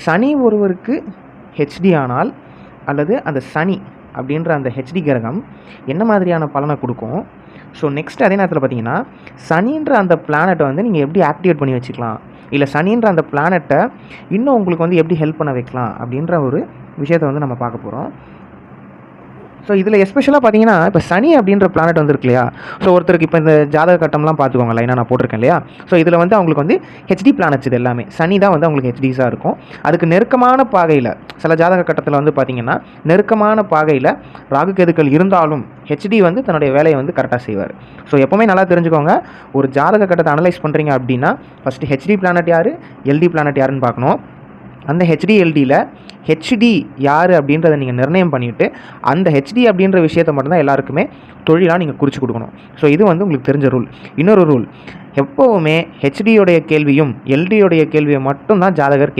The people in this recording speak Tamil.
சனி ஒருவருக்கு ஹெச்டி ஆனால் அல்லது அந்த சனி அப்படின்ற அந்த ஹெச்டி கிரகம் என்ன மாதிரியான பலனை கொடுக்கும்? ஸோ நெக்ஸ்ட் அதே நேரத்தில் பார்த்தீங்கன்னா சனின்ற அந்த பிளானட்டை வந்து நீங்கள் எப்படி ஆக்டிவேட் பண்ணி வச்சுக்கலாம், இல்லை சனின்ற அந்த பிளானட்டை இன்னும் உங்களுக்கு வந்து எப்படி ஹெல்ப் பண்ண வைக்கலாம் அப்படின்ற ஒரு விஷயத்தை வந்து நம்ம பார்க்க போகிறோம். ஸோ இதில் எஸ்பெஷலாக பார்த்தீங்கன்னா இப்போ சனி அப்படின்ற பிளானட் வந்து இருக்கு இல்லையா, ஸோ ஒருத்தருக்கு இப்போ இந்த ஜாதக கட்டம்லாம் பார்த்துக்கோங்க லைனாக நான் போட்டிருக்கேன் இல்லையா. ஸோ இதில் வந்து அவங்களுக்கு வந்து ஹெச்டி பிளானட்ஸ் இது எல்லாமே சனி தான் வந்து அவங்களுக்கு ஹெச்டிஸாக இருக்கும். அதுக்கு நெருக்கமான பாகையில் சில ஜாதக கட்டத்தில் வந்து பார்த்திங்கன்னா நெருக்கமான பாகையில் ராகு கேதுக்கள் இருந்தாலும் ஹெச்டி வந்து தன்னுடைய வேலையை வந்து கரெக்டாக செய்வார். ஸோ எப்போவுமே நல்லா தெரிஞ்சுக்கோங்க, ஒரு ஜாதக கட்டத்தை அனலைஸ் பண்ணுறீங்க அப்படின்னா ஃபஸ்ட்டு ஹெச்டி பிளானட் யார், எல்டி பிளானட் யாருன்னு பார்க்கணும். அந்த ஹெச்டிஎல்டியில் ஹெச்டி யார் அப்படின்றத நீங்கள் நிர்ணயம் பண்ணிவிட்டு அந்த ஹெச்டி அப்படின்ற விஷயத்தை மட்டும்தான் எல்லாருக்குமே தொழிலாக நீங்கள் குறித்து கொடுக்கணும். ஸோ இது வந்து உங்களுக்கு தெரிஞ்ச ரூல். இன்னொரு ரூல், எப்போவுமே ஹெச்டியோடைய கேள்வியும் எல்டியோடைய கேள்வியை மட்டும்தான் ஜாதகர்